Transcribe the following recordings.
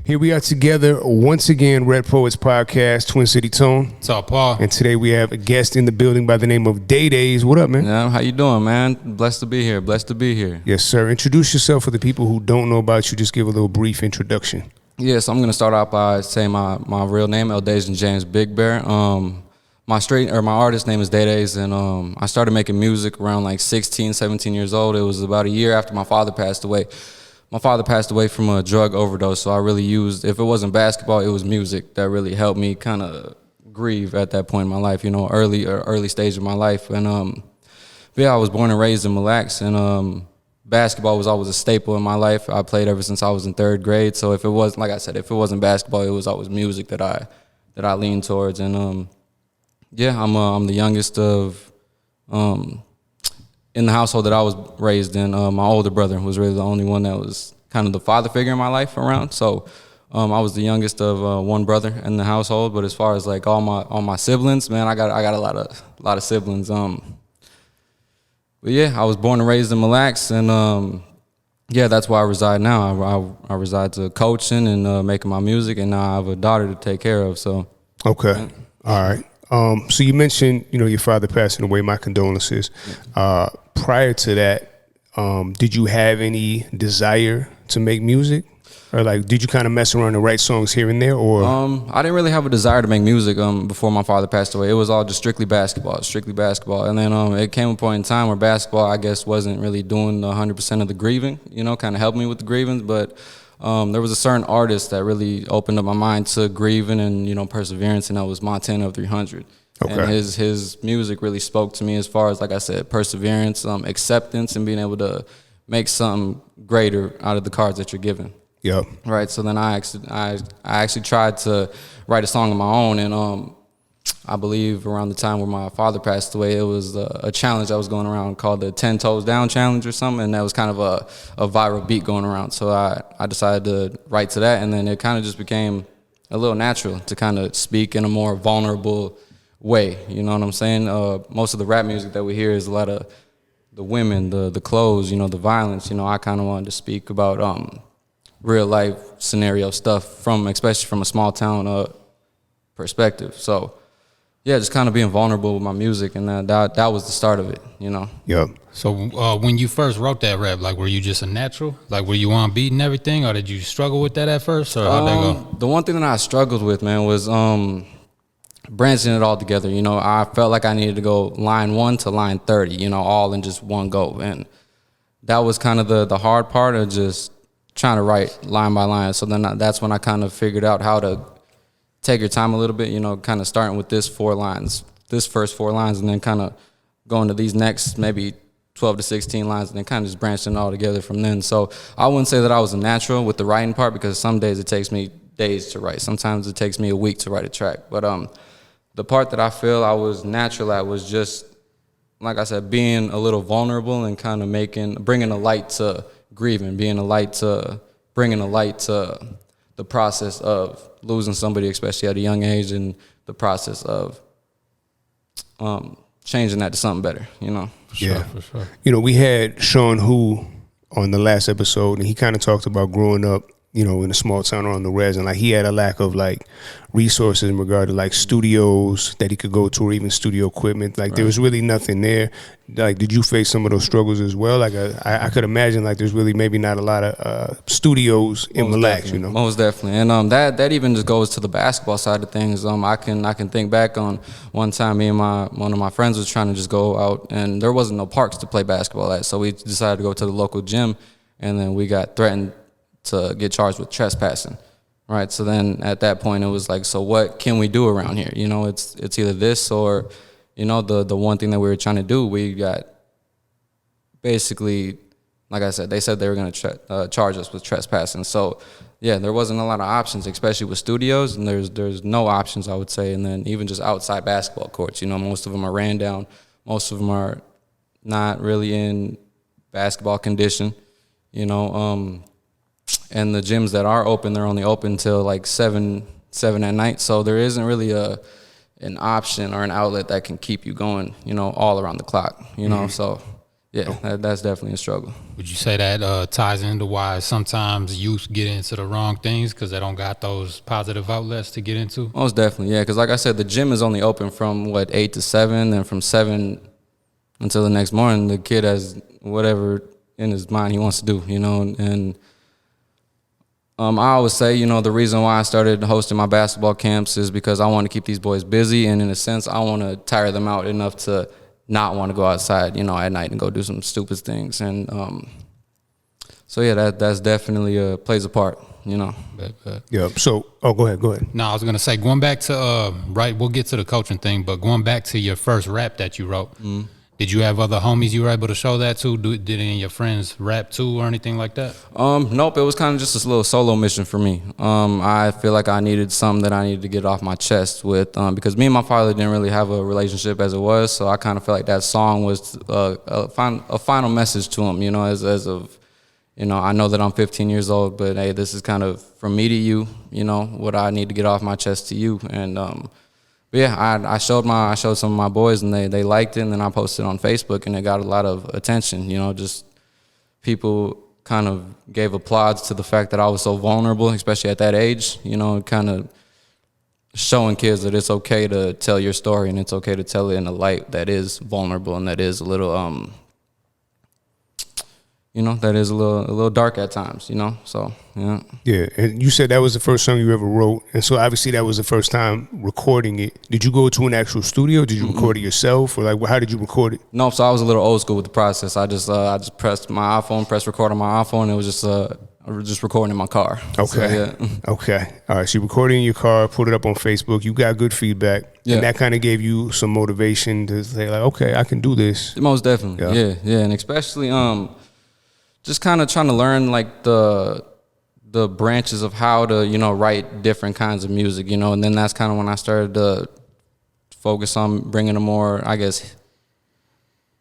Here we are together once again, Red Poets Podcast, Twin City Tone. What's up, Paul? And today we have a guest in the building by the name of Dayz. What up, man? Yeah, how you doing, man? Blessed to be here. Blessed to be here. Yes, sir. Introduce yourself for the people who don't know about you. Just give a little brief introduction. Yeah, so I'm gonna start out by saying my real name, Dayz and James Big Bear. My artist name is Dayz, and I started making music around like 16, 17 years old. It was about a year after my father passed away. My father passed away from a drug overdose, so I really used, if it wasn't basketball, it was music that really helped me kind of grieve at that point in my life, you know, early stage of my life. And yeah, I was born and raised in Mille Lacs, and basketball was always a staple in my life. I played ever since I was in third grade, so if it was, like I said, if it wasn't basketball, it was always music that I leaned towards. And yeah, I'm the youngest of in the household that I was raised in. My older brother was really the only one that was kind of the father figure in my life around. So I was the youngest of one brother in the household. But as far as like all my siblings, man, I got a lot of siblings. But yeah, I was born and raised in Mille Lacs, and yeah, that's where I reside now. I reside to coaching and making my music, and now I have a daughter to take care of. So okay, yeah. All right. So you mentioned, you know, your father passing away. My condolences. Prior to that, did you have any desire to make music, or like did you kind of mess around and write songs here and there, or? I didn't really have a desire to make music before my father passed away. It was all just strictly basketball, and then it came a point in time where basketball, I guess, wasn't really doing 100% of the grieving. You know, kind of helped me with the grieving, but. There was a certain artist that really opened up my mind to grieving and, you know, perseverance, and that was Montana of 300. Okay. And his music really spoke to me as far as, like I said, perseverance, acceptance, and being able to make something greater out of the cards that you're given. Yep. Right. So then I actually tried to write a song of my own, and I believe around the time where my father passed away, it was a challenge that was going around called the 10 Toes Down Challenge or something, and that was kind of a viral beat going around. So I decided to write to that, and then it kind of just became a little natural to kind of speak in a more vulnerable way. You know what I'm saying? Most of the rap music that we hear is a lot of the women, the clothes, you know, the violence. You know, I kind of wanted to speak about real life scenario stuff especially from a small town perspective. So. Yeah, just kind of being vulnerable with my music, and that was the start of it, you know. Yeah. So when you first wrote that rap, like, were you just a natural? Like, were you on beat and everything, or did you struggle with that at first, or how'd that go? The one thing that I struggled with, man, was branching it all together. You know, I felt like I needed to go line 1 to line 30, you know, all in just one go. And that was kind of the hard part of just trying to write line by line. So then that's when I kind of figured out how to take your time a little bit, you know, kind of starting with this first 4 lines, and then kind of going to these next maybe 12 to 16 lines, and then kind of just branching it all together from then. So I wouldn't say that I was a natural with the writing part, because some days it takes me days to write. Sometimes it takes me a week to write a track. But the part that I feel I was natural at was just, like I said, being a little vulnerable and kind of bringing a light to grieving, bringing a light to the process of losing somebody, especially at a young age, and the process of changing that to something better, you know? For sure. You know, we had Sean Who on the last episode, and he kind of talked about growing up, you know, in a small town or on the res, and like he had a lack of like resources in regard to like studios that he could go to, or even studio equipment. Like there was really nothing there. Like, did you face some of those struggles as well? Like I could imagine like there's really maybe not a lot of studios in Mille Lacs, you know. Most definitely, and that even just goes to the basketball side of things. I can think back on one time me and one of my friends was trying to just go out, and there wasn't no parks to play basketball at, so we decided to go to the local gym, and then we got threatened to get charged with trespassing, right? So then at that point it was like, so what can we do around here? You know, it's either this or, you know, the one thing that we were trying to do, we got basically, like I said, they said they were going to charge us with trespassing. So yeah, there wasn't a lot of options, especially with studios, and there's no options, I would say. And then even just outside basketball courts, you know, most of them are ran down, most of them are not really in basketball condition, you know. And the gyms that are open, they're only open till like 7 at night. So there isn't really an option or an outlet that can keep you going, you know, all around the clock, you know. So Yeah, that's definitely a struggle. Would you say that ties into why sometimes youth get into the wrong things because they don't got those positive outlets to get into? Most definitely, yeah. Because like I said, the gym is only open from 8 to 7, and from 7 until the next morning, the kid has whatever in his mind he wants to do, And I always say, the reason why I started hosting my basketball camps is because I want to keep these boys busy, and in a sense, I want to tire them out enough to not want to go outside, at night and go do some stupid things. And so yeah, that's definitely plays a part, Yeah. So, go ahead. No, I was gonna say, going back to right, we'll get to the coaching thing, but going back to your first rap that you wrote, did you have other homies you were able to show that to? Did any of your friends rap too or anything like that? Nope. It was kind of just a little solo mission for me. I feel like I needed something that I needed to get off my chest with, because me and my father didn't really have a relationship as it was. So I kind of felt like that song was a final message to him. As of, I know that I'm 15 years old, but hey, this is kind of from me to you. What I need to get off my chest to you, and but yeah, I showed some of my boys, and they liked it, and then I posted it on Facebook, and it got a lot of attention. Just people kind of gave applause to the fact that I was so vulnerable, especially at that age. Kind of showing kids that it's okay to tell your story, and it's okay to tell it in a light that is vulnerable and that is a little that is a little dark at times, so, yeah. Yeah, and you said that was the first song you ever wrote, and so obviously that was the first time recording it. Did you go to an actual studio? Did you record it yourself, or how did you record it? No, so I was a little old school with the process. I just pressed my iPhone, pressed record on my iPhone, and it was just recording in my car. Okay. So, yeah. Okay. All right, so you recorded in your car, put it up on Facebook, you got good feedback, yeah. And that kind of gave you some motivation to say, like, okay, I can do this. Most definitely, yeah. And especially, just kind of trying to learn like the branches of how to write different kinds of music, and then that's kind of when I started to focus on bringing a more, I guess,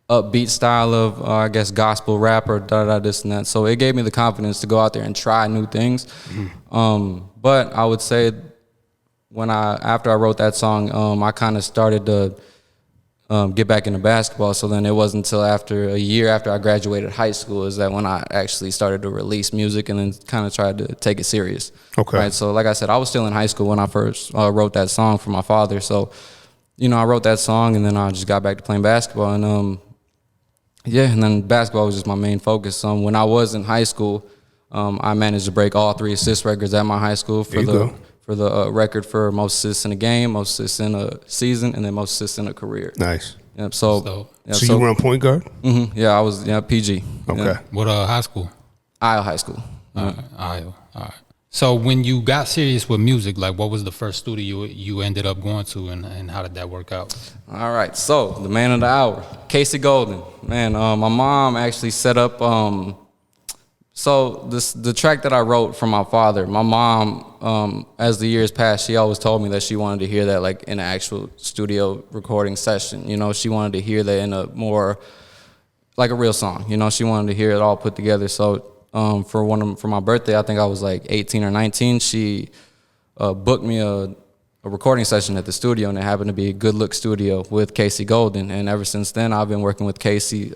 upbeat style of gospel rap or this and that. So it gave me the confidence to go out there and try new things. But I would say after I wrote that song, I kind of started to get back into basketball. So then it wasn't until a year after I graduated high school is that when I actually started to release music and then kind of tried to take it serious. Okay. Right. So like I said, I was still in high school when I first wrote that song for my father. So, I wrote that song and then I just got back to playing basketball, and and then basketball was just my main focus. When I was in high school, I managed to break all 3 assist records at my high school for the record for most assists in a game, most assists in a season, and then most assists in a career. Nice. Yep. So you were on point guard? Mm-hmm. Yeah, I was PG. Okay. Yeah. What high school? Iowa High School. Iowa. All right. So when you got serious with music, like what was the first studio you ended up going to, and how did that work out? All right. So the man of the hour, Casey Golden. Man, my mom actually set up. So the track that I wrote for my father, my mom, as the years passed, she always told me that she wanted to hear that like in an actual studio recording session. She wanted to hear that in a more like a real song. She wanted to hear it all put together. So for my birthday, I think I was like 18 or 19. She booked me a recording session at the studio, and it happened to be a Good Look Studio with Casey Golden. And ever since then, I've been working with Casey.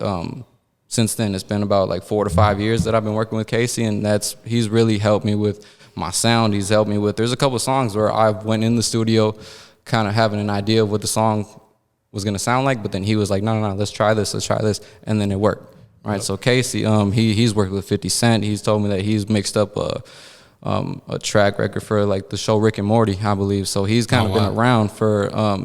Since then, it's been about like 4 to 5 years that I've been working with Casey, and he's really helped me with my sound. He's helped me with, there's a couple of songs where I went in the studio kind of having an idea of what the song was going to sound like, but then he was like, no, let's try this, and then it worked. Right. Yep. So Casey, he's worked with 50 Cent. He's told me that he's mixed up a track record for like the show Rick and Morty, I believe. So he's kind of been around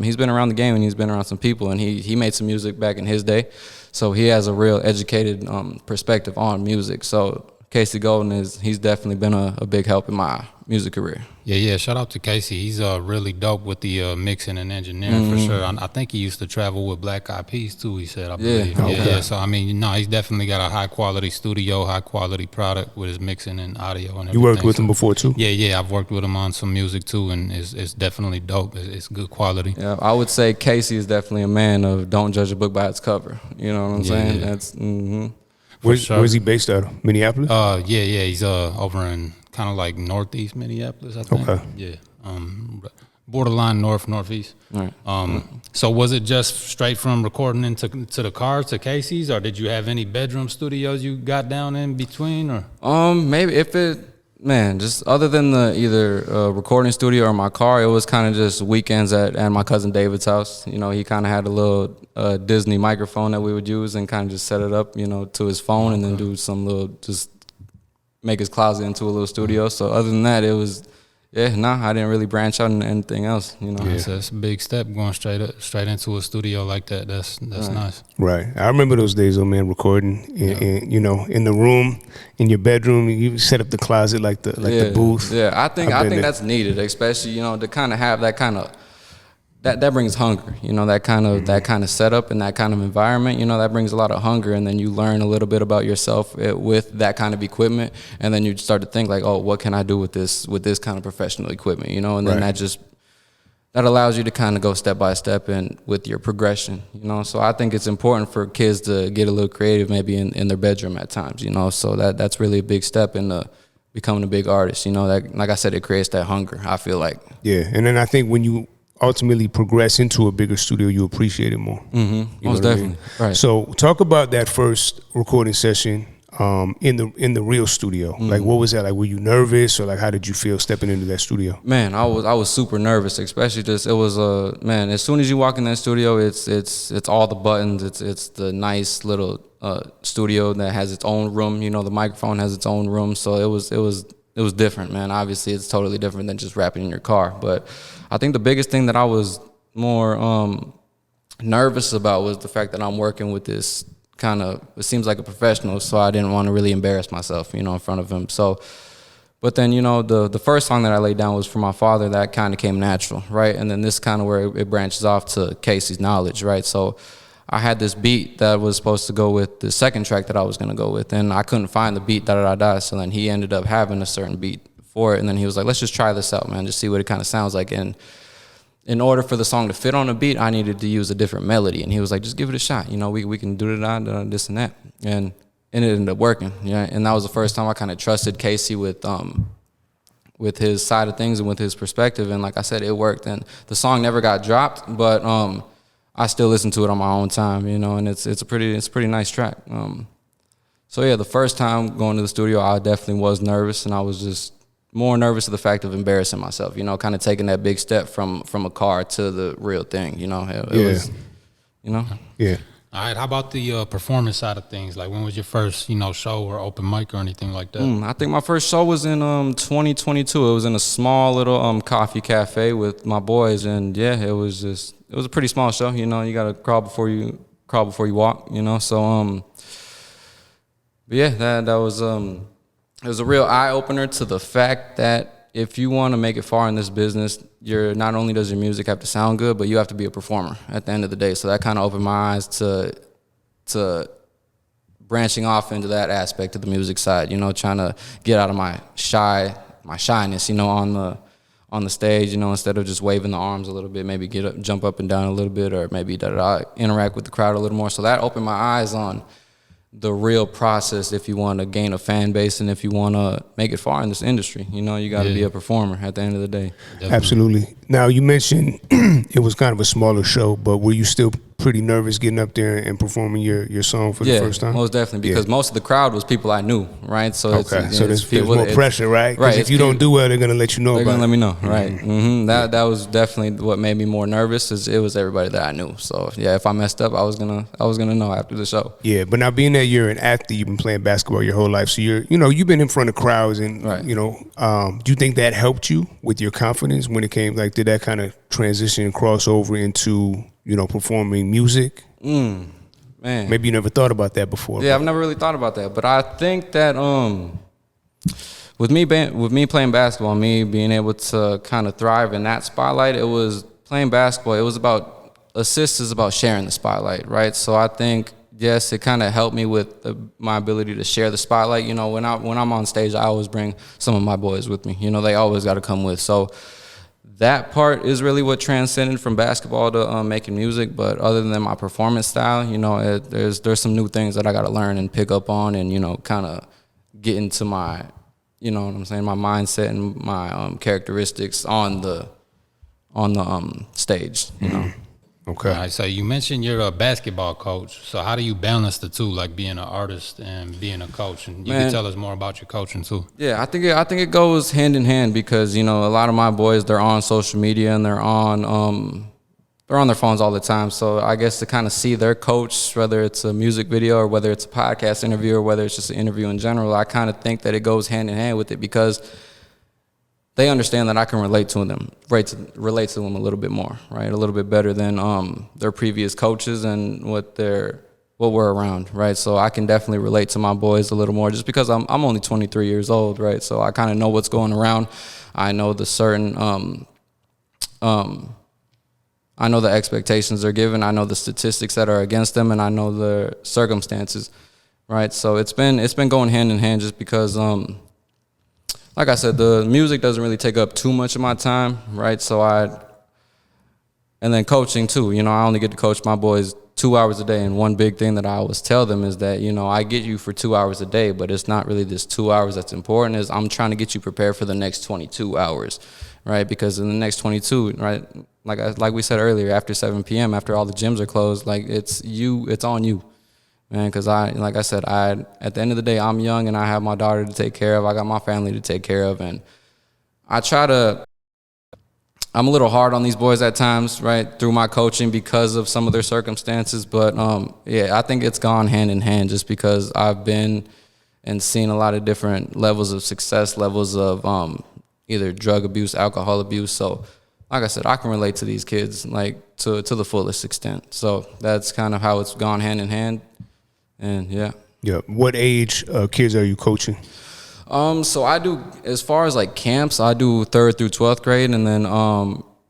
he's been around the game, and he's been around some people, and he made some music back in his day. So he has a real educated perspective on music. So Casey Golden he's definitely been a big help in my music career. Yeah. Shout out to Casey. He's really dope with the mixing and engineering for sure. I think he used to travel with Black Eyed Peas too. He said, I believe. Yeah. So I mean, he's definitely got a high quality studio, high quality product with his mixing and audio and everything. You worked with him before too? Yeah. I've worked with him on some music too, and it's definitely dope. It's good quality. Yeah, I would say Casey is definitely a man of don't judge a book by its cover. You know what I'm saying? Yeah. That's. Where's he based out of? Minneapolis? Yeah. He's over in kind of like northeast Minneapolis, I think. Okay. Yeah. borderline northeast. Right. So was it just straight from recording into to the cars to Casey's, or did you have any bedroom studios you got down in between? Or Maybe if it, man, just other than the either recording studio or my car, it was kind of just weekends at my cousin David's house. You know, he kind of had a little Disney microphone that we would use and kind of just set it up, you know, to his phone and then do some little, just make his closet into a little studio. So other than that, it was, I didn't really branch out into anything else, you know. Yeah. So that's a big step, going straight into a studio like that. That's right. Nice. Right. I remember those days, though, man, recording, in, you know, in the room, in your bedroom. You set up the closet like the booth. Yeah, I think that's needed, especially, you know, to kind of have that kind of, that brings hunger, you know, that kind of setup and that kind of environment, you know, that brings a lot of hunger, and then you learn a little bit about yourself with that kind of equipment, and then you start to think like, oh, what can I do with this kind of professional equipment, you know, and then that allows you to kind of go step by step and with your progression, you know. So I think it's important for kids to get a little creative, maybe in their bedroom at times, you know. So that's really a big step in becoming a big artist, you know. That, like I said, it creates that hunger, I feel like. Yeah, and then I think when you ultimately progress into a bigger studio, you appreciate it more. Mm-hmm. Most definitely. I mean? Right. So talk about that first recording session in the real studio. Mm-hmm. Like, what was that like? Were you nervous, or like how did you feel stepping into that studio? Man, I was super nervous, especially just, it was man, as soon as you walk in that studio, it's all the buttons. It's the nice little studio that has its own room. You know, the microphone has its own room, so it was different, man. Obviously, it's totally different than just rapping in your car. But I think the biggest thing that I was more nervous about was the fact that I'm working with this kind of, it seems like a professional, so I didn't want to really embarrass myself, you know, in front of him. So, but then, you know, the first song that I laid down was for my father. That kind of came natural, right? And then this kind of where it branches off to Casey's Knowledge, right? So I had this beat that was supposed to go with the second track that I was going to go with, and I couldn't find the beat, da-da-da-da, so then he ended up having a certain beat for it, and then he was like, let's just try this out, man, just see what it kind of sounds like. And in order for the song to fit on the beat, I needed to use a different melody, and he was like, just give it a shot, you know, we can do this and that, and it ended up working, yeah. And that was the first time I kind of trusted Casey with his side of things and with his perspective, and like I said, it worked, and the song never got dropped, but I still listen to it on my own time, you know, and it's a pretty nice track. So yeah, the first time going to the studio, I definitely was nervous, and I was just more nervous of the fact of embarrassing myself, you know, kind of taking that big step from a car to the real thing, you know. It was, you know. Yeah. All right, how about the performance side of things? Like, when was your first, you know, show or open mic or anything like that? I think my first show was in 2022. It was in a small little coffee cafe with my boys, and yeah, it was a pretty small show. You know, you gotta crawl before you walk. You know, so but yeah, that was it was a real eye opener to the fact that if you want to make it far in this business, you're not only does your music have to sound good, but you have to be a performer at the end of the day. So that kind of opened my eyes to branching off into that aspect of the music side, you know, trying to get out of my shyness, you know, on the stage, you know, instead of just waving the arms a little bit, maybe jump up and down a little bit, or maybe interact with the crowd a little more. So that opened my eyes on the real process if you want to gain a fan base and if you want to make it far in this industry. You know, you got to be a performer at the end of the day. Definitely. Absolutely. Now, you mentioned it was kind of a smaller show, but were you still pretty nervous getting up there and performing your song for the first time? Most definitely, because most of the crowd was people I knew, right? So there's more pressure, right? Right. If you don't do well, they're gonna let you know. They're gonna let me know, right? Mm-hmm. That was definitely what made me more nervous. Is it was everybody that I knew. So yeah, if I messed up, I was gonna know after the show. Yeah, but now being that you're an athlete, you've been playing basketball your whole life, so you've been in front of crowds, and right. Do you think that helped you with your confidence when it came? Like, did that kind of transition and cross over into performing music? Man, maybe you never thought about that before. Yeah, I've never really thought about that, but I think that with me playing basketball, me being able to kind of thrive in that spotlight, it was playing basketball. It was about assists is about sharing the spotlight, right? So I think yes, it kind of helped me with my ability to share the spotlight. You know, when I'm on stage, I always bring some of my boys with me. You know, they always got to come with. So that part is really what transcended from basketball to making music. But other than my performance style, there's some new things that I got to learn and pick up on, and kind of get into my, my mindset and my characteristics on the the stage, you know. Okay. All right, so you mentioned you're a basketball coach. So how do you balance the two, like being an artist and being a coach? And you can tell us more about your coaching too. Yeah, I think it goes hand in hand because, you know, a lot of my boys, they're on social media and they're on their phones all the time. So I guess to kind of see their coach, whether it's a music video or whether it's a podcast interview or whether it's just an interview in general, I kind of think that it goes hand in hand with it because they understand that I can relate to them a little bit more, right? A little bit better than their previous coaches and what we're around, right? So I can definitely relate to my boys a little more just because I'm only 23 years old, right? So I kind of know what's going around. I know the certain I know the expectations they're given. I know the statistics that are against them, and I know the circumstances, right? So it's been going hand in hand just because like I said, the music doesn't really take up too much of my time, right? And then coaching too. You know, I only get to coach my boys 2 hours a day, and one big thing that I always tell them is that, you know, I get you for 2 hours a day, but it's not really this 2 hours that's important. Is I'm trying to get you prepared for the next 22 hours, right? Because in the next 22, right, like we said earlier, after 7 p.m., after all the gyms are closed, like it's on you. Man, because like I said, at the end of the day, I'm young and I have my daughter to take care of. I got my family to take care of, and I'm a little hard on these boys at times, right, through my coaching because of some of their circumstances. But yeah, I think it's gone hand in hand just because I've been and seen a lot of different levels of success, levels of either drug abuse, alcohol abuse. So like I said, I can relate to these kids like to the fullest extent. So that's kind of how it's gone hand in hand. And yeah. What age kids are you coaching? So I do, as far as like camps, I do 3rd through 12th grade, and then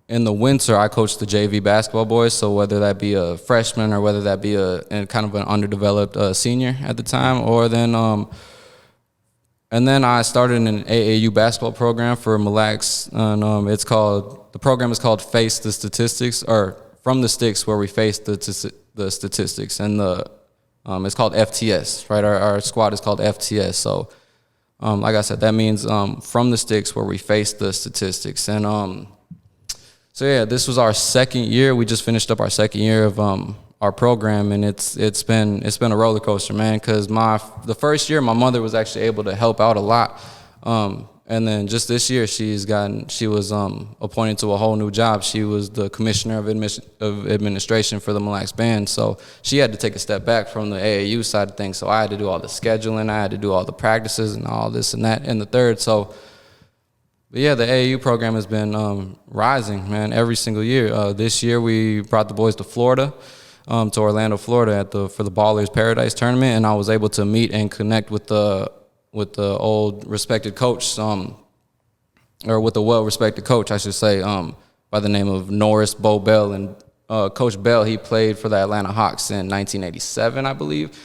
in the winter I coach the JV basketball boys. So whether that be a freshman or whether that be a kind of an underdeveloped senior at the time, or then and then I started an AAU basketball program for Mille Lacs, and the program is called Face the Statistics, or From the Sticks, where we face the statistics, and it's called FTS, right? Our squad is called FTS. So, like I said, that means from the sticks, where we face the statistics. And so yeah, this was our 2nd year. We just finished up our 2nd year of our program, and it's been a roller coaster, man. Because the first year, my mother was actually able to help out a lot. And then just this year, she was appointed to a whole new job. She was the commissioner of administration for the Mille Lacs band. So she had to take a step back from the AAU side of things. So I had to do all the scheduling. I had to do all the practices and all this and that and the third. So, but yeah, the AAU program has been rising, man, every single year. This year we brought the boys to Florida, to Orlando, Florida, for the Ballers Paradise tournament, and I was able to meet and connect with the old respected coach, or with a well-respected coach, I should say, by the name of Norris Bo Bell. And Coach Bell, he played for the Atlanta Hawks in 1987, I believe.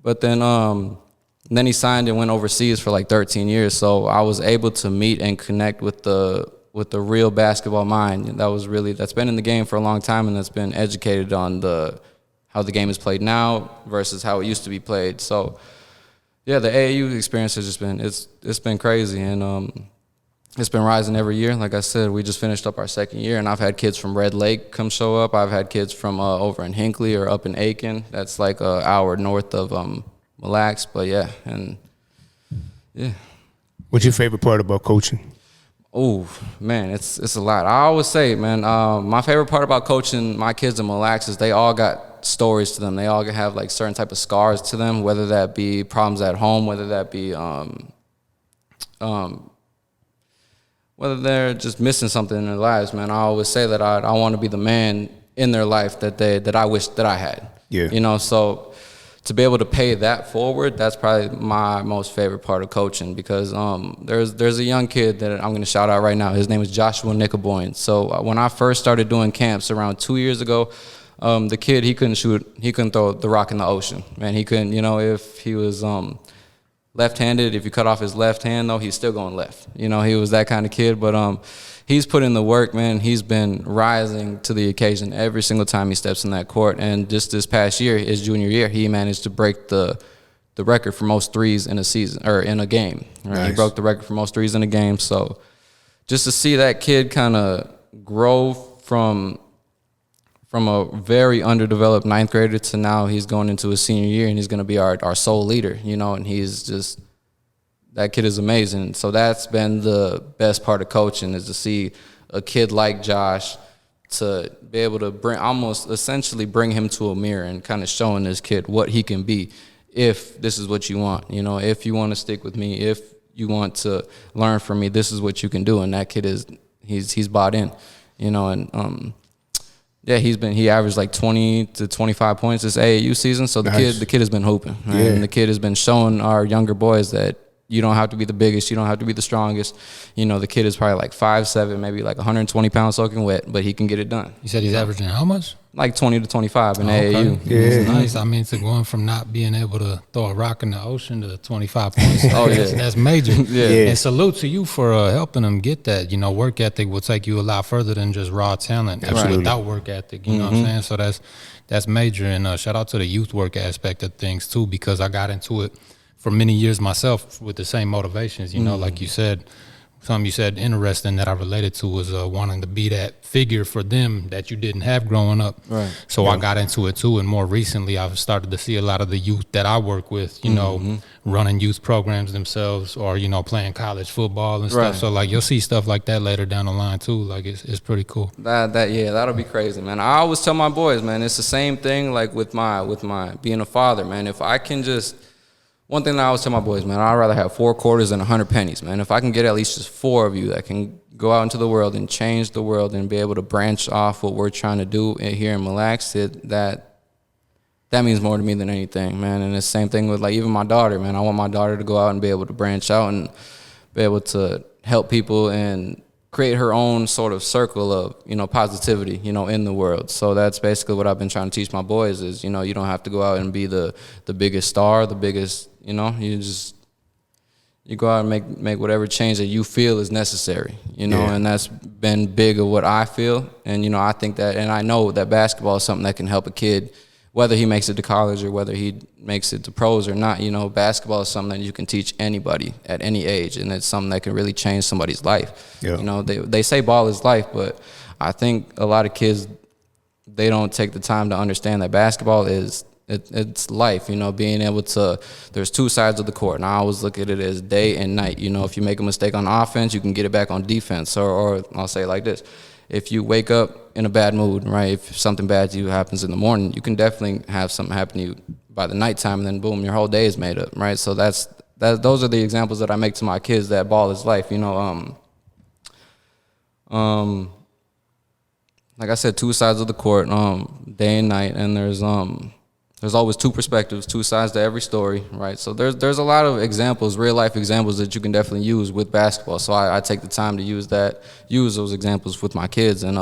But then he signed and went overseas for like 13 years. So I was able to meet and connect with the real basketball mind that's been in the game for a long time, and that's been educated on how the game is played now versus how it used to be played. So yeah, the AAU experience has just been crazy, and it's been rising every year. Like I said, we just finished up our 2nd year, and I've had kids from Red Lake come show up. I've had kids from over in Hinckley or up in Aiken. That's like an hour north of Mille Lacs. But yeah, and yeah. What's your favorite part about coaching? Oh man, it's a lot. I always say, man, my favorite part about coaching my kids in Mille Lacs is they all got stories to them. They all have like certain type of scars to them, whether that be problems at home, whether that be whether they're just missing something in their lives, man. I always say that I want to be the man in their life that I wish that I had. Yeah. You know, so to be able to pay that forward, that's probably my most favorite part of coaching, because there's a young kid that I'm going to shout out right now. His name is Joshua Nickelboyne. So when I first started doing camps around 2 years ago, the kid, he couldn't throw the rock in the ocean, man. He couldn't, if he was left-handed, if you cut off his left hand, though, he's still going left. He was that kind of kid, but he's put in the work, man. He's been rising to the occasion every single time he steps in that court. And just this past year, his junior year, he managed to break the record for most threes in a season, or in a game. Right? Nice. He broke the record for most threes in a game. So just to see that kid kind of grow from a very underdeveloped ninth grader to now he's going into his senior year and he's going to be our sole leader, you know, and he's just, that kid is amazing. So that's been the best part of coaching, is to see a kid like Josh, to be able to essentially bring him to a mirror and kind of showing this kid what he can be if this is what you want. You know, if you want to stick with me, if you want to learn from me, this is what you can do. And that kid he's bought in, you know, and yeah, he averaged like 20 to 25 points this AAU season. So the kid has been hooping, right? Yeah. And the kid has been showing our younger boys that you don't have to be the biggest, you don't have to be the strongest. You know, the kid is probably like 5'7", maybe like 120 pounds soaking wet, but he can get it done. You said he's averaging how much? Like 20 to 25 in AAU. Yeah, it's nice. I mean, to going from not being able to throw a rock in the ocean to 25 points. That's major. Yeah. And salute to you for helping him get that. You know, work ethic will take you a lot further than just raw talent. Absolutely. Without work ethic, you know what I'm saying? So that's major. And shout out to the youth work aspect of things too, because I got into it for many years myself with the same motivations. You know, like you said, something you said interesting that I related to was wanting to be that figure for them that you didn't have growing up. Right. So I got into it too, and more recently I've started to see a lot of the youth that I work with, you know, running youth programs themselves, or, you know, playing college football and stuff. So like you'll see stuff like that later down the line too. Like it's pretty cool. That'll be crazy, man. I always tell my boys, man, it's the same thing like with my being a father, man. If I can just, one thing that I always tell my boys, man, I'd rather have 4 quarters than 100 pennies, man. If I can get at least just 4 of you that can go out into the world and change the world and be able to branch off what we're trying to do here in Mille Lacs, that means more to me than anything, man. And it's the same thing with, like, even my daughter, man. I want my daughter to go out and be able to branch out and be able to help people and create her own sort of circle of, you know, positivity, you know, in the world. So that's basically what I've been trying to teach my boys is, you know, you don't have to go out and be the biggest star, the biggest, you know, you go out and make whatever change that you feel is necessary, you know, and that's been big of what I feel. And, you know, I think that, and I know that basketball is something that can help a kid, whether he makes it to college or whether he makes it to pros or not. You know, basketball is something that you can teach anybody at any age, and it's something that can really change somebody's life. Yeah. You know, they say ball is life, but I think a lot of kids, they don't take the time to understand that basketball is, it's life, you know, being able to, there's 2 sides of the court, and I always look at it as day and night. You know, if you make a mistake on offense, you can get it back on defense, or I'll say it like this. If you wake up in a bad mood, right, if something bad to you happens in the morning, you can definitely have something happen to you by the nighttime, and then boom, your whole day is made up, right? So those are the examples that I make to my kids, that ball is life, you know. Like I said, 2 sides of the court, day and night, and there's always 2 perspectives, 2 sides to every story, right? So there's a lot of examples, real life examples that you can definitely use with basketball. So I take the time to use those examples with my kids. And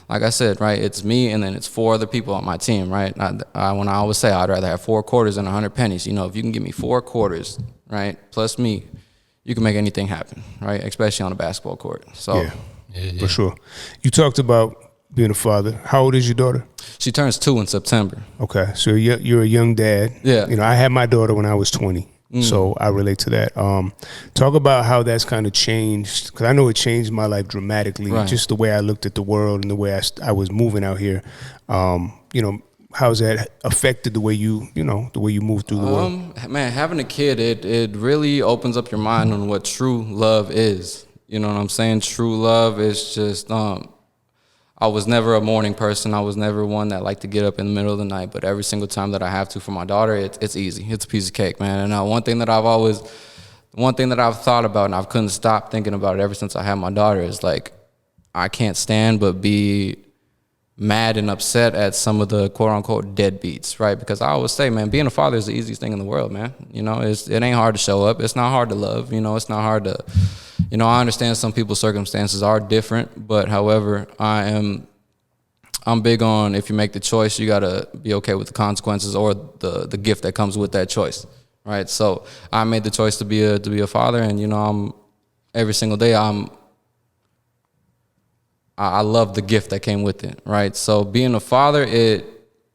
like I said, right, it's me and then it's 4 other people on my team, right? When I always say I'd rather have 4 quarters than 100 pennies. You know, if you can give me 4 quarters, right, plus me, you can make anything happen, right? Especially on a basketball court. So yeah. For sure. You talked about being a father. How old is your daughter? She turns 2 in September. Okay, so you're a young dad. Yeah. You know, I had my daughter when I was 20, so I relate to that. Talk about how that's kind of changed, because I know it changed my life dramatically, just the way I looked at the world and the way I was moving out here. You know, how's that affected the way you move through the world? Man, having a kid, it really opens up your mind on what true love is. You know what I'm saying? True love is just, I was never a morning person. I was never one that liked to get up in the middle of the night. But every single time that I have to for my daughter, it's easy. It's a piece of cake, man. And one thing that I've thought about, and I couldn't stop thinking about it ever since I had my daughter, is like, I can't stand but be mad and upset at some of the quote unquote deadbeats, right? Because I always say, man, being a father is the easiest thing in the world, man. You know, it ain't hard to show up. It's not hard to love. You know, it's not hard to. You know, I understand some people's circumstances are different, but however, I'm big on, if you make the choice, you gotta be okay with the consequences or the gift that comes with that choice, right? So I made the choice to be a father, and you know, every single day I love the gift that came with it, right? So being a father,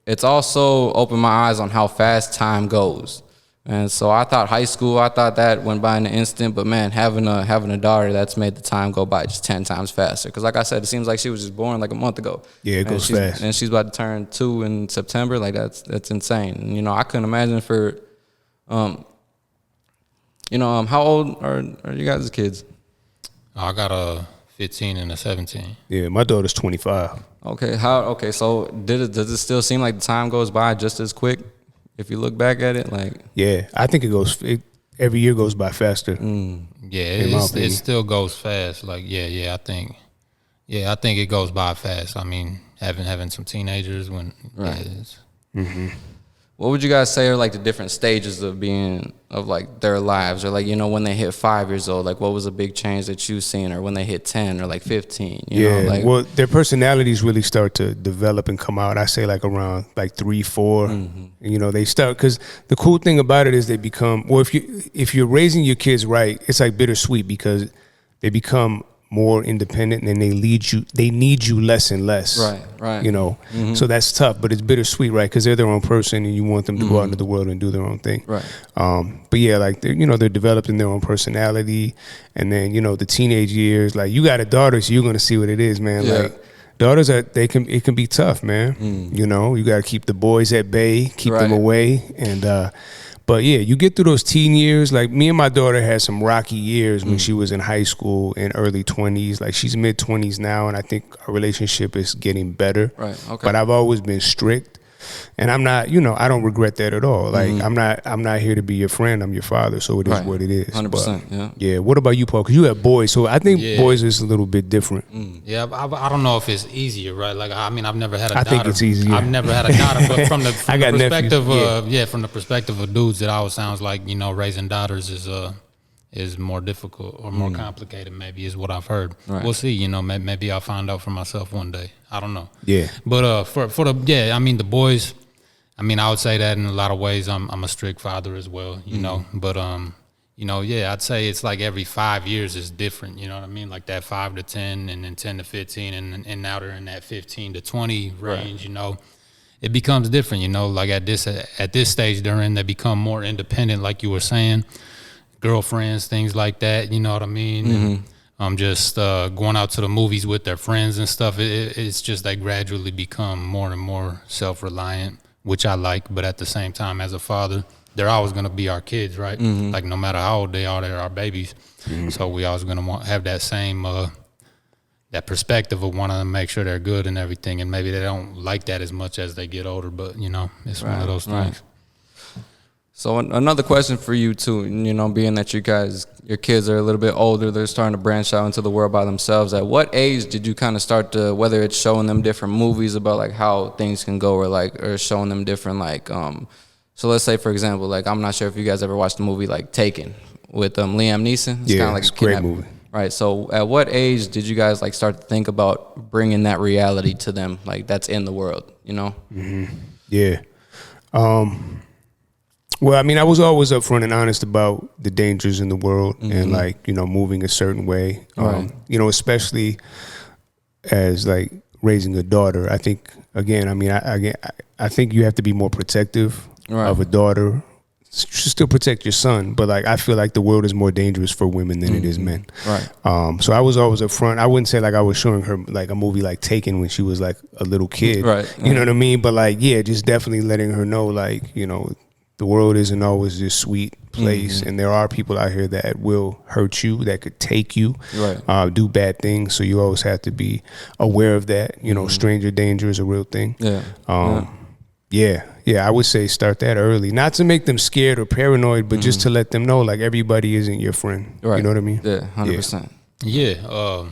it's also opened my eyes on how fast time goes. And so I thought high school, I thought that went by in an instant. But man, having a daughter, that's made the time go by just 10 times faster. Because like I said, it seems like she was just born like a month ago. Yeah, it goes fast. And she's about to turn 2 in September. Like that's insane. And, you know, I couldn't imagine for, you know, how old are you guys' kids? I got a 15 and a 17. Yeah, my daughter's 25. Okay, so does it still seem like the time goes by just as quick if you look back at it? Like, yeah, I think every year goes by faster. Yeah, it still goes fast. Like, I think it goes by fast. I mean, having some teenagers when What would you guys say are like the different stages of like their lives, or like, you know, when they hit 5 years old, like what was a big change that you've seen, or when they hit 10 or like 15? You know, like, well, their personalities really start to develop and come out. I say like around like 3, 4. You know, they start, because the cool thing about it is they become, well, if you're raising your kids right, it's like bittersweet, because they become more independent and they need you less and less. Right. You know, so that's tough, but it's bittersweet, right? Because they're their own person and you want them to go out into the world and do their own thing. Right. But yeah, like they're developing their own personality, and then the teenage years. Like, you got a daughter, so you're gonna see what it is, man. Yeah. Like, daughters it can be tough, man. You know, you got to keep the boys at bay, keep them away, and. But yeah, you get through those teen years. Like, me and my daughter had some rocky years when she was in high school and early 20s. Like, she's mid 20s now, and I think our relationship is getting better. Right. Okay. But I've always been strict, and I'm not. I don't regret that at all. Like, I'm not here to be your friend. I'm your father. So it is what it is. 100%. Yeah. What about you, Paul? Because you have boys, so I think boys is a little bit different. Yeah, I don't know if it's easier, right? Like, I mean, I've never had a daughter. I think it's easier. I've never had a daughter, but from the perspective nephews, from the perspective of dudes, it always sounds like, raising daughters is more difficult or more complicated, maybe, is what I've heard. Right. We'll see, maybe I'll find out for myself one day. I don't know. Yeah. But I mean, the boys, I mean, I would say that in a lot of ways I'm a strict father as well, you know. But I'd say it's like every 5 years is different, you know what I mean? Like that 5 to 10 and then 10 to 15 and now they're in that 15 to 20 range, you know. It becomes different, like at this stage they're in, they become more independent, like you were saying, girlfriends, things like that, you know what I mean? Just going out to the movies with their friends and stuff. It's just they gradually become more and more self-reliant, which I like, but at the same time, as a father, they're always going to be our kids, right? Like, no matter how old they are, they're our babies. So we always going to have that same that perspective of wanting to make sure they're good and everything. And maybe they don't like that as much as they get older, but it's one of those things. So another question for you too, being that your kids are a little bit older, they're starting to branch out into the world by themselves. At what age did you kind of start to, whether it's showing them different movies about like how things can go, or showing them different so let's say, for example, like, I'm not sure if you guys ever watched the movie like Taken with Liam Neeson. It's kind of like it's a great movie. Right. So at what age did you guys like start to think about bringing that reality to them, like that's in the world, Yeah. Well, I mean, I was always upfront and honest about the dangers in the world and like, moving a certain way, especially as like raising a daughter. I think, again, I mean, I think you have to be more protective of a daughter. Still protect your son, but like, I feel like the world is more dangerous for women than it is men. Right. So I was always upfront. I wouldn't say like I was showing her like a movie like Taken when she was like a little kid. Right. You know what I mean? But like, yeah, just definitely letting her know, like, the world isn't always this sweet place, and there are people out here that will hurt you, that could take you, do bad things. So you always have to be aware of that. Stranger danger is a real thing. Yeah. I would say start that early, not to make them scared or paranoid, but just to let them know like everybody isn't your friend. Right. You know what I mean? Yeah, 100%. Yeah.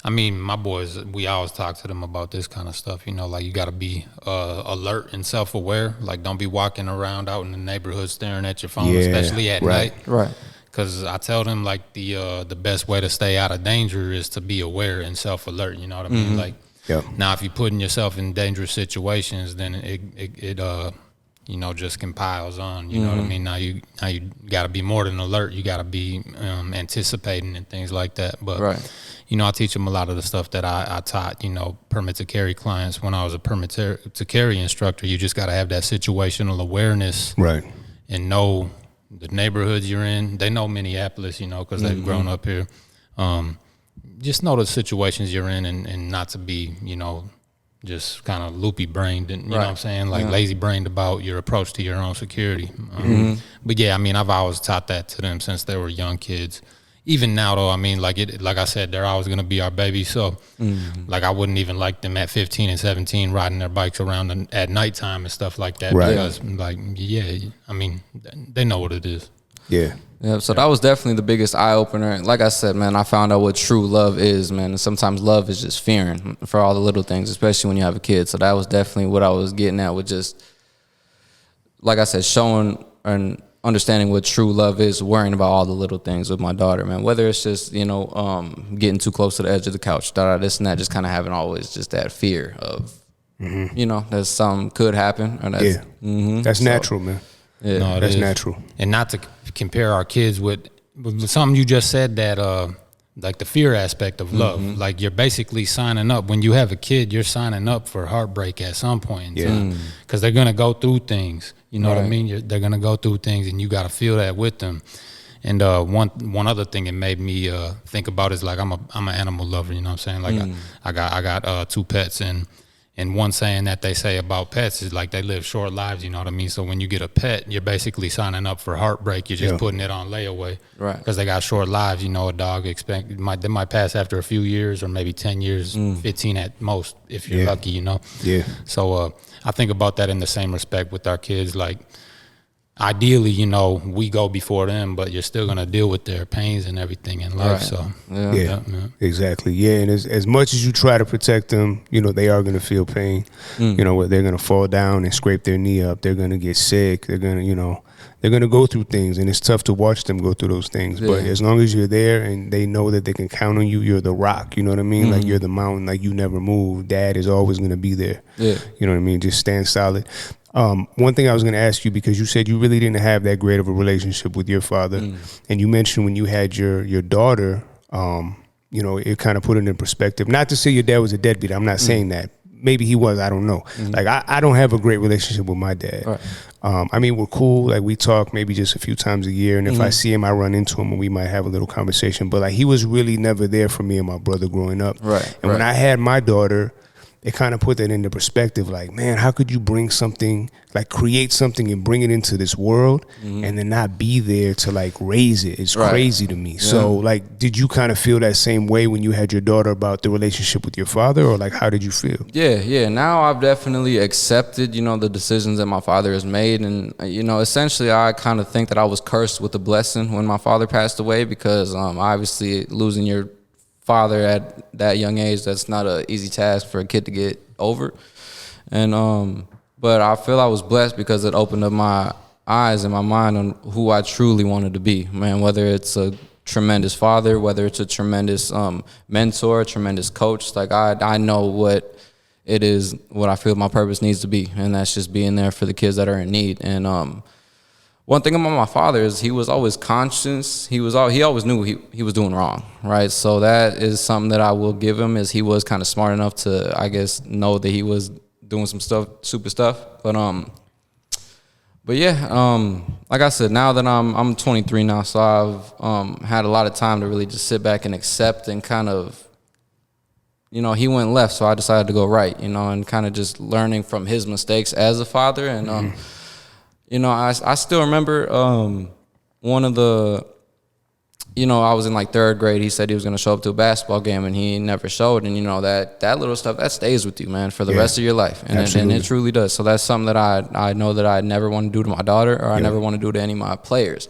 I mean, my boys, we always talk to them about this kind of stuff, like you got to be alert and self-aware. Like, don't be walking around out in the neighborhood staring at your phone, especially at night. Right. Because I tell them, like, the best way to stay out of danger is to be aware and self-alert, you know what I mean? Like, now if you're putting yourself in dangerous situations, then it just compiles on, you know what I mean? Now you got to be more than alert. You got to be anticipating and things like that. But, I teach them a lot of the stuff that I taught, permit to carry clients when I was a permit to carry instructor. You just got to have that situational awareness. Right. And know the neighborhoods you're in. They know Minneapolis, you know, because they've grown up here. Just know the situations you're in, and not to be, you know, just kind of loopy brained, and you know what I'm saying, like lazy brained about your approach to your own security. But yeah, I mean, I've always taught that to them since they were young kids. Even now, though, I mean, like I said, they're always gonna be our babies. So, like, I wouldn't even like them at 15 and 17 riding their bikes around at nighttime and stuff like that. Right. Because, like, yeah, I mean, they know what it is. Yeah. Yeah, so that was definitely the biggest eye opener. Like I said, man, I found out what true love is, man. And sometimes love is just fearing for all the little things, especially when you have a kid. So that was definitely what I was getting at with just, like I said, showing and understanding what true love is, worrying about all the little things with my daughter, man. Whether it's just, you know, getting too close to the edge of the couch, this and that, just kind of having always just that fear of, you know, that something could happen. Or that's, That's natural, man. Yeah, No, it That's is. natural. And not to compare our kids with something you just said, that like the fear aspect of love. Like, you're basically signing up. When you have a kid, you're signing up for heartbreak at some point in time, because they're gonna go through things. You know what I mean? They're gonna go through things, and you gotta feel that with them. And one other thing it made me think about is, like, I'm an animal lover. You know what I'm saying? Like, I got 2 pets, and one saying that they say about pets is, like, they live short lives, you know what I mean? So when you get a pet, you're basically signing up for heartbreak. You're just putting it on layaway. Right. Because they got short lives. You know, a dog they might pass after a few years, or maybe 10 years, 15 at most, if you're lucky, you know? Yeah. So I think about that in the same respect with our kids. Like, ideally, you know, we go before them, but you're still going to deal with their pains and everything in life. So yeah, exactly. Yeah, and as much as you try to protect them, you know, they are going to feel pain. You know, they're going to fall down and scrape their knee up. They're going to get sick. They're going to, you know, they're going to go through things, and it's tough to watch them go through those things. But as long as you're there and they know that they can count on you, you're the rock, you know what I mean? Like, you're the mountain, like, you never move. Dad is always going to be there. Yeah. You know what I mean? Just stand solid. One thing I was going to ask you, because you said you really didn't have that great of a relationship with your father, and you mentioned when you had your daughter, you know, it kind of put it in perspective. Not to say your dad was a deadbeat. I'm not saying that. Maybe he was. I don't know. Like, I don't have a great relationship with my dad. Right. I mean, we're cool. Like, we talk maybe just a few times a year, and if I see him, I run into him, and we might have a little conversation. But, like, he was really never there for me and my brother growing up. Right. And when I had my daughter, it kind of put that into perspective. Like, man, how could you bring something, like, create something and bring it into this world and then not be there to, like, raise it? It's crazy to me. Yeah. So, like, did you kind of feel that same way when you had your daughter about the relationship with your father, or, like, how did you feel? Yeah. Now I've definitely accepted, you know, the decisions that my father has made. And, you know, essentially I kind of think that I was cursed with a blessing when my father passed away, because obviously losing your father at that young age, that's not an easy task for a kid to get over. And but I feel I was blessed because it opened up my eyes and my mind on who I truly wanted to be, man. Whether it's a tremendous father, whether it's a tremendous mentor, a tremendous coach, like, I know what it is, what I feel my purpose needs to be, and that's just being there for the kids that are in need. And one thing about my father is he was always conscious. He always knew he was doing wrong, right? So that is something that I will give him, is he was kind of smart enough to, I guess, know that he was doing some stupid stuff. But yeah, like I said, now that I'm 23 now, so I've had a lot of time to really just sit back and accept, and kind of, you know, he went left, so I decided to go right, you know, and kind of just learning from his mistakes as a father. And you know, I still remember one of the, you know, I was in, like, 3rd grade. He said he was going to show up to a basketball game, and he never showed. And, you know, that little stuff, that stays with you, man, for the rest of your life. And it truly does. So that's something that I know that I never want to do to my daughter, or I never want to do to any of my players.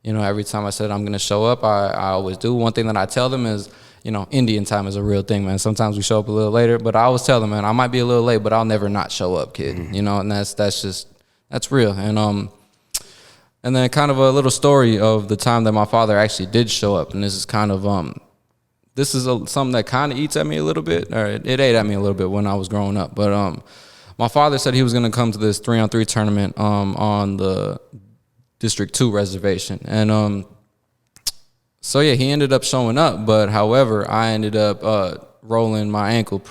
You know, every time I said I'm going to show up, I always do. One thing that I tell them is, you know, Indian time is a real thing, man. Sometimes we show up a little later, but I always tell them, man, I might be a little late, but I'll never not show up, kid. You know, and that's real. And then kind of a little story of the time that my father actually did show up. And this is kind of something that kind of eats at me a little bit, or it ate at me a little bit when I was growing up. But my father said he was going to come to this 3-on-3 tournament on the District 2 reservation. And so yeah, he ended up showing up. But however, I ended up rolling my ankle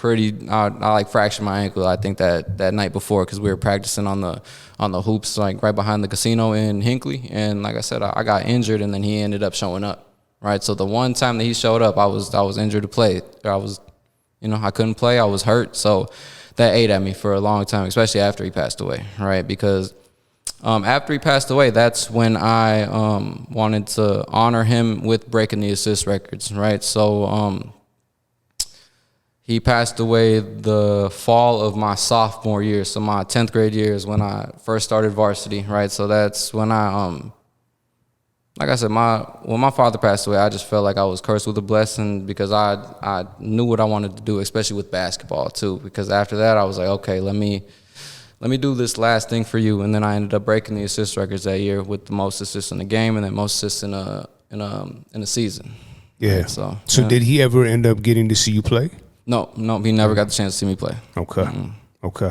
I like fractured my ankle. I think that night before, because we were practicing on the hoops like right behind the casino in Hinckley, and like I said, I got injured, and then he ended up showing up. Right, so the one time that he showed up, I was injured to play. I couldn't play. I was hurt, so that ate at me for a long time, especially after he passed away. Right, because after he passed away, that's when I wanted to honor him with breaking the assist records. Right, so. He passed away the fall of my sophomore year. So my 10th grade year is when I first started varsity, right? So that's when like I said, when my father passed away, I just felt like I was cursed with a blessing, because I knew what I wanted to do, especially with basketball too. Because after that, I was like, okay, let me do this last thing for you. And then I ended up breaking the assist records that year with the most assists in the game and then most assists in a season. Yeah. Right? So did he ever end up getting to see you play? No, he never got the chance to see me play. Okay. Mm-hmm. Okay.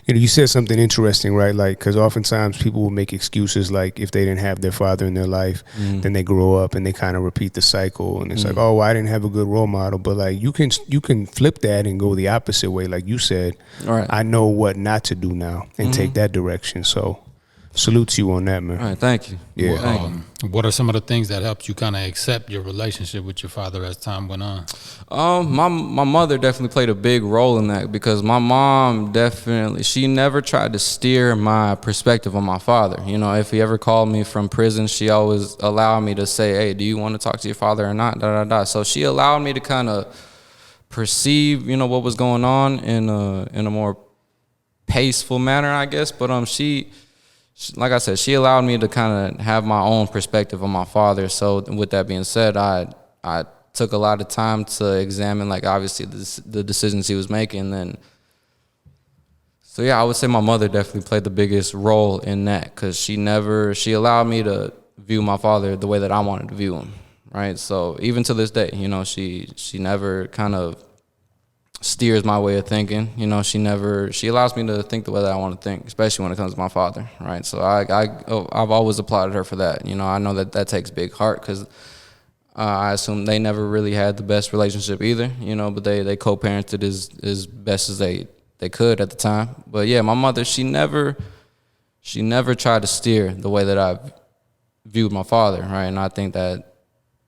You said something interesting, right? Like, because oftentimes people will make excuses, like if they didn't have their father in their life, then they grow up and they kind of repeat the cycle, and it's like, oh, I didn't have a good role model. But like, you can flip that and go the opposite way, like you said. All right. I know what not to do now and take that direction. So, salute to you on that, man. All right, thank you. Yeah. What are some of the things that helped you kind of accept your relationship with your father as time went on? My mother definitely played a big role in that, because my mom she never tried to steer my perspective on my father. If he ever called me from prison, she always allowed me to say, hey, do you want to talk to your father or not? So she allowed me to kind of perceive, what was going on in a more paceful manner, I guess. But like I said, she allowed me to kind of have my own perspective on my father. So with that being said, I took a lot of time to examine, like, obviously the decisions he was making. So yeah, I would say my mother definitely played the biggest role in that, because she allowed me to view my father the way that I wanted to view him. Right. So even to this day, she never kind of steers my way of thinking. She allows me to think the way that I want to think, especially when it comes to my father, right? So I've always applauded her for that. I know that takes big heart, because I assume they never really had the best relationship either, but they co-parented as best as they could at the time. But yeah, my mother, she never tried to steer the way that I viewed my father, right? And I think that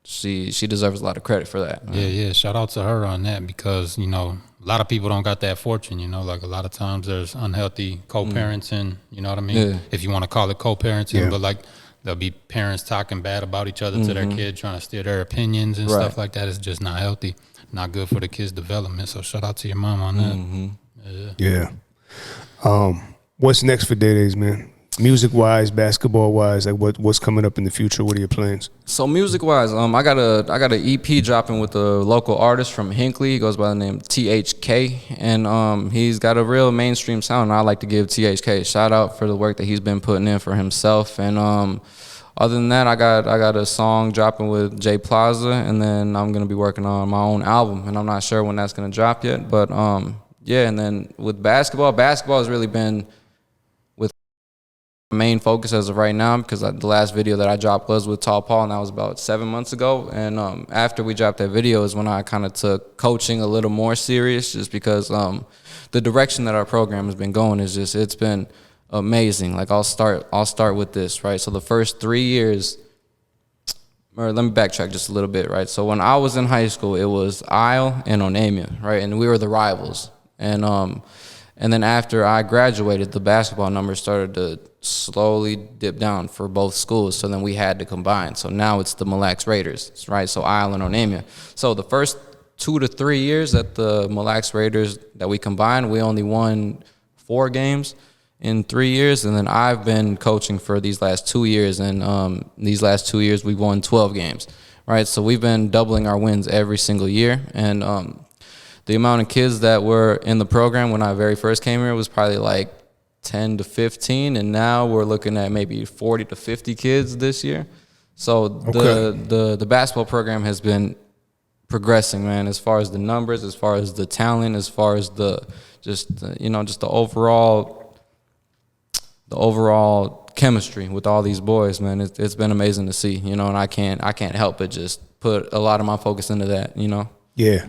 she deserves a lot of credit for that. Right? Yeah. Shout out to her on that, because, a lot of people don't got that fortune, like a lot of times there's unhealthy co-parenting, you know what I mean? Yeah. If you want to call it co-parenting, but like there'll be parents talking bad about each other to their kid, trying to steer their opinions and stuff like that. It's just not healthy, not good for the kid's development. So shout out to your mom on that. Yeah. What's next for Dayz, man? Music-wise, basketball-wise, like what's coming up in the future? What are your plans? So music-wise, I got a EP dropping with a local artist from Hinckley. He goes by the name THK, and he's got a real mainstream sound. And I like to give THK a shout out for the work that he's been putting in for himself. And other than that, I got a song dropping with Jay Plaza, and then I'm gonna be working on my own album, and I'm not sure when that's gonna drop yet. But yeah, and then with basketball has really been main focus as of right now, because the last video that I dropped was with Tall Paul, and that was about 7 months ago. And after we dropped that video is when I kind of took coaching a little more serious, just because the direction that our program has been going is it's been amazing. Like I'll start with this, right? So the first 3 years, or let me backtrack just a little bit, right? So when I was in high school, it was Isle and Onamia, right? And we were the rivals. And then after I graduated, the basketball numbers started to slowly dip down for both schools. So then we had to combine. So now it's the Mille Lacs Raiders, right? So Isle and Onamia. So the first 2 to 3 years that the Mille Lacs Raiders that we combined, we only won 4 games in 3 years. And then I've been coaching for these last 2 years. And these last 2 years, we've won 12 games, right? So we've been doubling our wins every single year. And the amount of kids that were in the program when I very first came here was probably like 10 to 15, and now we're looking at maybe 40 to 50 kids this year. So the basketball program has been progressing, man, as far as the numbers, as far as the talent, as far as the overall chemistry with all these boys, man. It's been amazing to see, and I can't help but just put a lot of my focus into that, Yeah.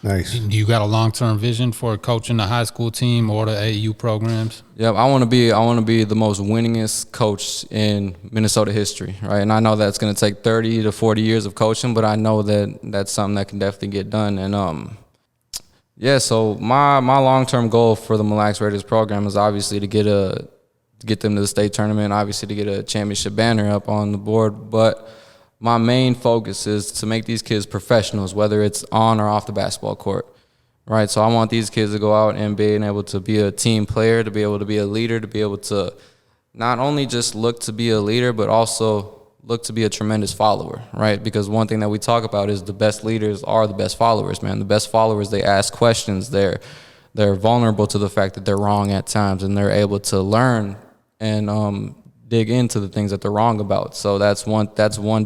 Nice. Do you got a long-term vision for coaching the high school team or the AAU programs? Yep, I want to be the most winningest coach in Minnesota history, right? And I know that's going to take 30 to 40 years of coaching, but I know that that's something that can definitely get done. And yeah, so my long-term goal for the Mille Lacs Raiders program is obviously to get them to the state tournament, obviously to get a championship banner up on the board, but my main focus is to make these kids professionals, whether it's on or off the basketball court, right? So I want these kids to go out and being able to be a team player, to be able to be a leader, to be able to not only just look to be a leader, but also look to be a tremendous follower, right? Because one thing that we talk about is the best leaders are the best followers, man. The best followers, they ask questions. They're vulnerable to the fact that they're wrong at times, and they're able to learn and dig into the things that they're wrong about. So that's one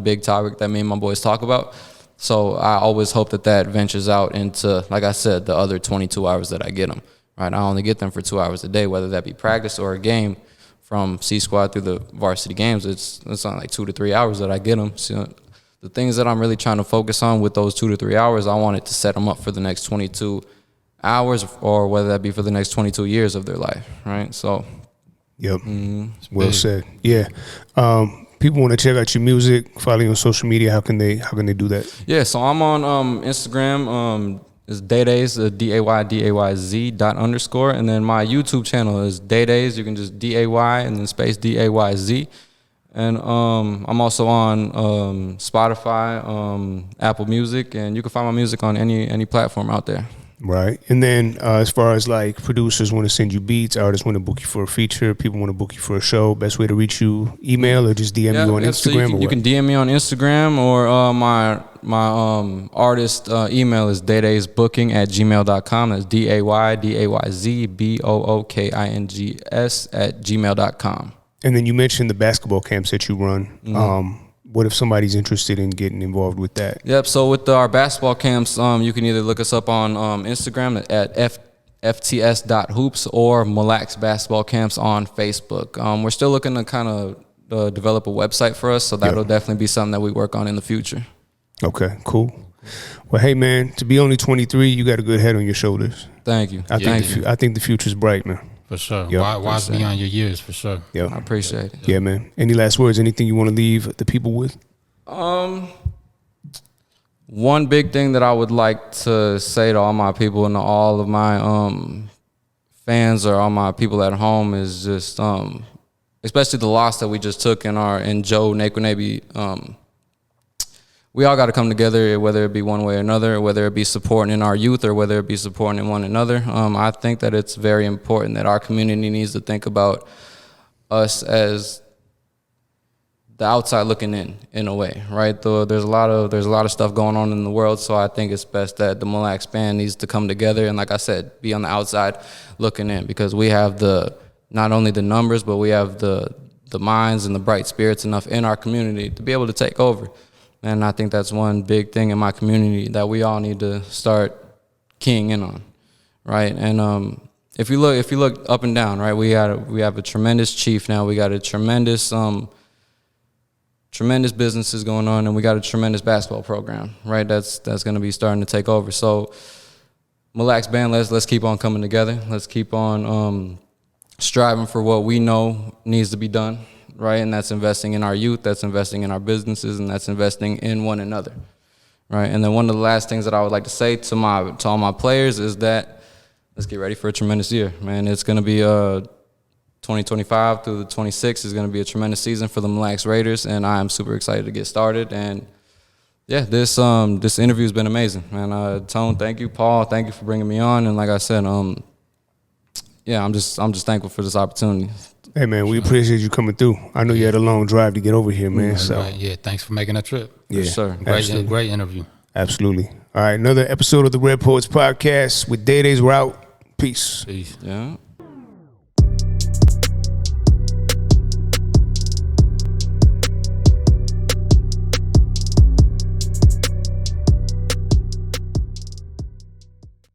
big topic that me and my boys talk about. So I always hope that ventures out into, like I said, the other 22 hours that I get them, right? I only get them for 2 hours a day, whether that be practice or a game. From C squad through the varsity games, it's only like 2 to 3 hours that I get them. So the things that I'm really trying to focus on with those 2 to 3 hours, I want it to set them up for the next 22 hours, or whether that be for the next 22 years of their life, right? So yep. Well said. Yeah. People want to check out your music, follow you on social media. How can they do that? Yeah, so I'm on Instagram. It's Dayz, DAYZ._, and then my YouTube channel is Dayz. You can just DAY and then space DAYZ. And I'm also on Spotify, Apple Music, and you can find my music on any platform out there. Right. And then as far as like producers want to send you beats, artists want to book you for a feature, people want to book you for a show, best way to reach you, email or just DM you on Instagram? So you can DM me on Instagram, or my artist email is daydayzbooking@gmail.com. That's DAYDAYZBOOKINGS@gmail.com. And then you mentioned the basketball camps that you run. What if somebody's interested in getting involved with that? Yep. So with our basketball camps, you can either look us up on Instagram at fts.hoops or Mille Lacs Basketball Camps on Facebook. We're still looking to kind of develop a website for us, so that'll definitely be something that we work on in the future. Okay, cool. Well, hey, man, to be only 23, you got a good head on your shoulders. Thank you. I think the future's bright, man. For sure. Yep. Wise beyond your years, for sure. Yep. I appreciate it. Yeah, man. Any last words? Anything you want to leave the people with? One big thing that I would like to say to all my people and to all of my fans or all my people at home is just, especially the loss that we just took in Joe Naquanebi. We all got to come together, whether it be one way or another, whether it be supporting in our youth or whether it be supporting in one another. I think that it's very important that our community needs to think about us as the outside looking in a way, right? There's a lot of stuff going on in the world, so I think it's best that the Mille Lacs band needs to come together and, like I said, be on the outside looking in, because we have not only the numbers, but we have the minds and the bright spirits enough in our community to be able to take over. And I think that's one big thing in my community that we all need to start keying in on, right? And if you look up and down, right, we have a tremendous chief now. We got a tremendous businesses going on, and we got a tremendous basketball program, right? That's going to be starting to take over. So, Mille Lacs band, let's keep on coming together. Let's keep on striving for what we know needs to be done. Right, and that's investing in our youth, that's investing in our businesses, and that's investing in one another, right? And then one of the last things that I would like to say to all my players is that let's get ready for a tremendous year, man. It's going to be 2025 through the 26th is going to be a tremendous season for the Mille Lacs Raiders, and I am super excited to get started. And yeah, this interview has been amazing, man. Tone, thank you. Paul, thank you for bringing me on. And like I said, yeah, I'm just thankful for this opportunity. Hey, man, we appreciate you coming through. I know you had a long drive to get over here, man. Right, so right. Yeah, thanks for making that trip. Yeah, sir. Great interview. Absolutely. All right, another episode of the Red Poets Podcast with Dayz. We're out. Peace. Yeah.